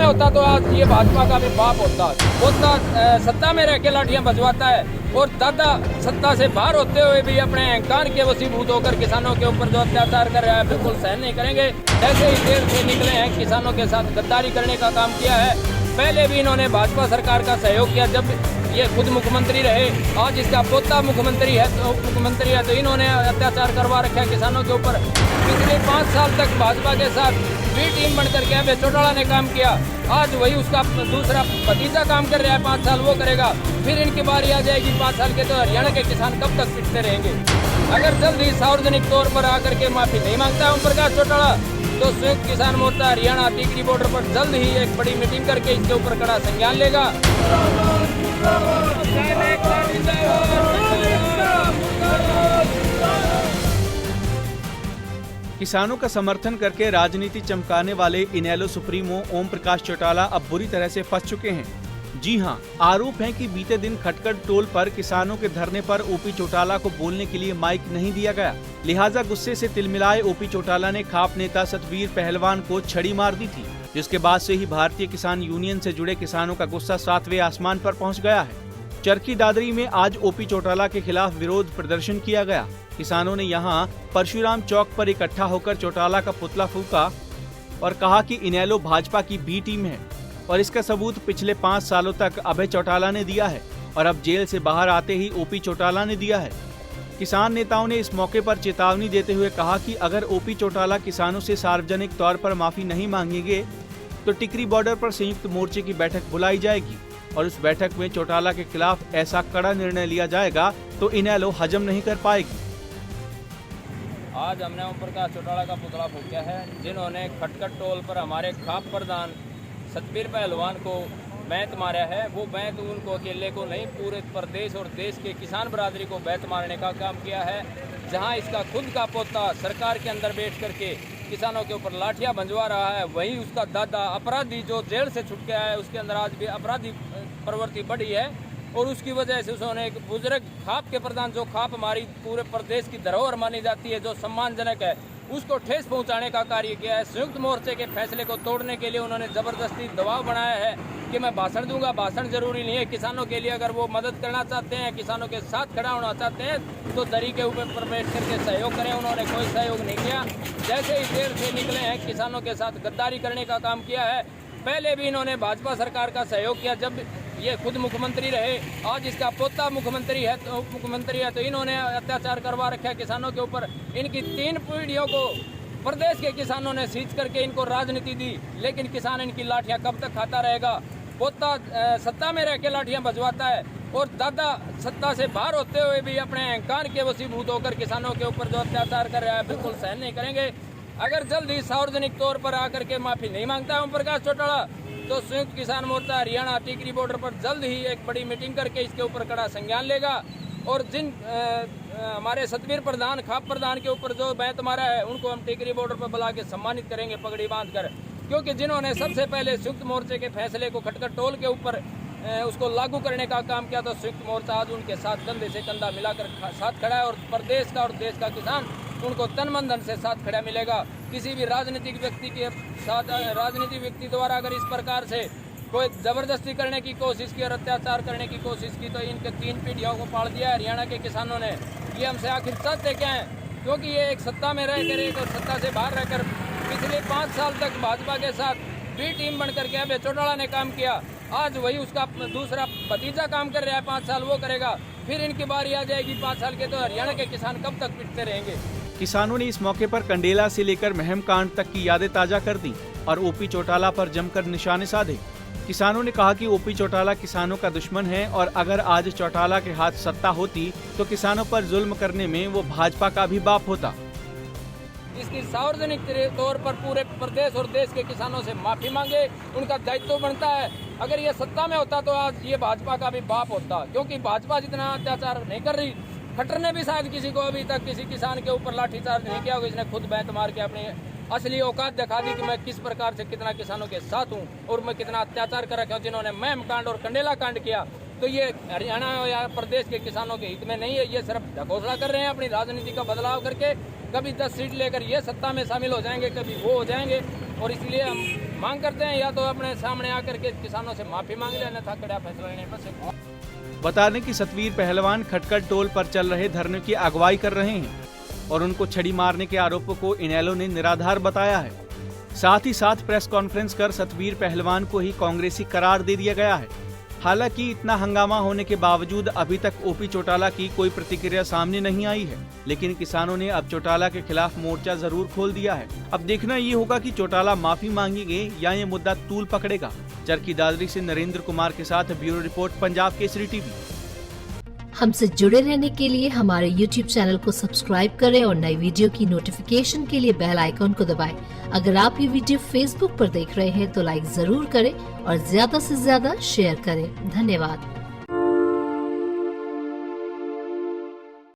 होता तो आज ये भाजपा का भी बाप होता। पोता सत्ता में रह के लाठियां बजवाता है और दादा सत्ता से बाहर होते हुए भी अपने अहंकार के वसीभूत होकर किसानों के ऊपर जो अत्याचार कर रहा है बिल्कुल सहन नहीं करेंगे। जैसे ही जेल से निकले हैं किसानों के साथ गद्दारी करने का काम किया है। पहले भी इन्होंने भाजपा सरकार का सहयोग किया जब ये खुद मुख्यमंत्री रहे। आज इसका पोता मुख्यमंत्री है तो इन्होंने अत्याचार करवा रखा है किसानों के ऊपर। पिछले 5 साल तक भाजपा के साथ बी टीम बनकर के अभय चौटाला ने काम किया। आज वही उसका दूसरा भतीजा काम कर रहा है, 5 साल वो करेगा। फिर इनकी बारी आ जाएगी 5 साल के, तो हरियाणा के किसान कब तक पिटते रहेंगे। अगर जल्द ही सार्वजनिक तौर पर आकर के माफी नहीं मांगता ओम प्रकाश चौटाला तो संयुक्त किसान मोर्चा हरियाणा टिकरी बॉर्डर पर जल्द ही एक बड़ी मीटिंग करके इसके ऊपर कड़ा संज्ञान लेगा। किसानों का समर्थन करके राजनीति चमकाने वाले इनेलो सुप्रीमो ओम प्रकाश चौटाला अब बुरी तरह से फंस चुके हैं। जी हां, आरोप है कि बीते दिन खटखट टोल पर किसानों के धरने पर ओपी चौटाला को बोलने के लिए माइक नहीं दिया गया। लिहाजा गुस्से से तिलमिलाए ओपी चौटाला ने खाप नेता सतवीर पहलवान को छड़ी मार दी थी, जिसके बाद से ही भारतीय किसान यूनियन से जुड़े किसानों का गुस्सा 7वें आसमान पर पहुंच गया है। चरखी दादरी में आज ओपी चौटाला के खिलाफ विरोध प्रदर्शन किया गया। किसानों ने यहां परशुराम चौक पर इकट्ठा होकर चौटाला का पुतला फूंका और कहा कि इनेलो भाजपा की बी टीम है और इसका सबूत पिछले 5 सालों तक अभय चौटाला ने दिया है और अब जेल से बाहर आते ही ओपी चौटाला ने दिया है। किसान नेताओं ने इस मौके पर चेतावनी देते हुए कहा कि अगर ओपी चौटाला किसानों से सार्वजनिक तौर पर माफी नहीं मांगेंगे तो टिकरी बॉर्डर पर संयुक्त मोर्चे की बैठक बुलाई जाएगी और उस बैठक में चौटाला के खिलाफ ऐसा कड़ा निर्णय लिया जाएगा तो इनेलो हजम नहीं कर पाएगी। आज हमने ओम प्रकाश चौटाला का पुतला फूंका है, जिन्होंने खटखट टोल पर हमारे खाप प्रधान सतवीर पहलवान को बैत मारा है। वो बैत उनको अकेले को नहीं, पूरे प्रदेश और देश के किसान बरादरी को बैत मारने का काम किया है। जहां इसका खुद का पोता सरकार के अंदर बैठ करके किसानों के ऊपर लाठियां भंजवा रहा है, वहीं उसका दादा अपराधी जो जेल से छूट गया है उसके अंदर आज भी अपराधी प्रवृत्ति बढ़ी है और उसकी वजह से उसने एक बुजुर्ग खाप के प्रधान जो खाप हमारी पूरे प्रदेश की धरोहर मानी जाती है, जो सम्मानजनक है, उसको ठेस पहुंचाने का कार्य किया है। संयुक्त मोर्चे के फैसले को तोड़ने के लिए उन्होंने जबरदस्ती दबाव बनाया है कि मैं भाषण दूंगा। भाषण जरूरी नहीं है, किसानों के लिए अगर वो मदद करना चाहते हैं, किसानों के साथ खड़ा होना चाहते हैं तो दरी के ऊपर बैठ करके सहयोग करें। उन्होंने कोई सहयोग नहीं किया। जैसे ही जेल से निकले हैं किसानों के साथ गद्दारी करने का काम किया है। पहले भी इन्होंने भाजपा सरकार का सहयोग किया जब ये खुद मुख्यमंत्री रहे। आज इसका पोता मुख्यमंत्री है तो इन्होंने अत्याचार करवा रखा है किसानों के ऊपर। इनकी 3 पीढ़ियों को प्रदेश के किसानों ने सींच करके इनको राजनीति दी, लेकिन किसान इनकी लाठियां कब तक खाता रहेगा। पोता सत्ता में रह के लाठियां बजवाता है और दादा सत्ता से बाहर होते हुए भी अपने अहंकार के वसीभूत होकर किसानों के ऊपर जो अत्याचार कर रहा है बिल्कुल सहन नहीं करेंगे। अगर जल्द ही सार्वजनिक तौर पर आकर के माफी नहीं मांगता ओम प्रकाश चौटाला तो संयुक्त किसान मोर्चा हरियाणा टिकरी बॉर्डर पर जल्द ही एक बड़ी मीटिंग करके इसके ऊपर कड़ा संज्ञान लेगा और जिन हमारे सतवीर प्रधान खाप प्रधान के ऊपर जो बैत मारा है उनको हम टिकरी बॉर्डर पर बुला के सम्मानित करेंगे पगड़ी बांधकर, क्योंकि जिन्होंने सबसे पहले संयुक्त मोर्चे के फैसले को खटखट टोल के ऊपर उसको लागू करने का काम किया तो संयुक्त मोर्चा आज उनके साथ कंधे से कंधा मिलाकर साथ खड़ा है और प्रदेश का और देश का किसान उनको तन मन धन से साथ खड़ा मिलेगा। किसी भी राजनीतिक व्यक्ति के साथ राजनीतिक व्यक्ति द्वारा अगर इस प्रकार से कोई जबरदस्ती करने की कोशिश की और अत्याचार करने की कोशिश की तो इनके 3 पीढ़ियों को पाल दिया हरियाणा के किसानों ने। ये हमसे आखिर चाहते क्या हैं, क्योंकि ये एक सत्ता में रहकर एक और सत्ता से बाहर रहकर पिछले 5 साल तक भाजपा के साथ बी टीम बनकर के अभय चौटाला ने काम किया। आज वही उसका दूसरा भतीजा काम कर रहा है, 5 साल वो करेगा। फिर इनकी बारी आ जाएगी 5 साल के, तो हरियाणा के किसान कब तक पिटते रहेंगे। किसानों ने इस मौके पर कंडेला से लेकर महम कांड तक की यादें ताजा कर दी और ओपी चौटाला पर जमकर निशाने साधे। किसानों ने कहा कि ओपी चौटाला किसानों का दुश्मन है और अगर आज चौटाला के हाथ सत्ता होती तो किसानों पर जुल्म करने में वो भाजपा का भी बाप होता। इसकी सार्वजनिक तौर पर पूरे प्रदेश और देश के किसानों से माफी मांगे, उनका दायित्व बनता है। अगर ये सत्ता में होता तो आज ये भाजपा का भी बाप होता, क्योंकि भाजपा जितना अत्याचार नहीं कर रही। खट्टर ने भी शायद किसी को अभी तक किसी किसान के ऊपर लाठीचार्ज नहीं किया होगा। इसने खुद बैत मार के अपनी असली औकात दिखा दी कि मैं किस प्रकार से कितना किसानों के साथ हूँ और मैं कितना अत्याचार कर रखा हूँ। जिन्होंने महम कांड और कंडेला कांड किया तो ये हरियाणा या प्रदेश के किसानों के हित में नहीं है। ये सिर्फ घोषणा कर रहे हैं अपनी राजनीति का बदलाव करके। कभी 10 सीट लेकर ये सत्ता में शामिल हो जाएंगे, कभी वो हो जाएंगे और इसलिए हम मांग करते हैं या तो अपने सामने आकर के किसानों से माफी मांग लेना था, कड़ा फैसला लेने पर। बता दें कि सतवीर पहलवान खटखट टोल पर चल रहे धरने की अगुवाई कर रहे हैं और उनको छड़ी मारने के आरोपों को इनेलो ने निराधार बताया है। साथ ही साथ प्रेस कॉन्फ्रेंस कर सतवीर पहलवान को ही कांग्रेसी करार दे दिया गया है। हालांकि इतना हंगामा होने के बावजूद अभी तक ओपी चौटाला की कोई प्रतिक्रिया सामने नहीं आई है, लेकिन किसानों ने अब चौटाला के खिलाफ मोर्चा जरूर खोल दिया है। अब देखना ये होगा कि चौटाला माफी मांगेंगे या ये मुद्दा तूल पकड़ेगा। चरखी दादरी से नरेंद्र कुमार के साथ bureau report, Punjab Kesari TV. हमसे जुड़े रहने के लिए हमारे YouTube चैनल को सब्सक्राइब करें और नई वीडियो की नोटिफिकेशन के लिए बेल आइकॉन को दबाएं। अगर आप ये वीडियो Facebook पर देख रहे हैं तो लाइक जरूर करें और ज्यादा से ज्यादा शेयर करें। धन्यवाद।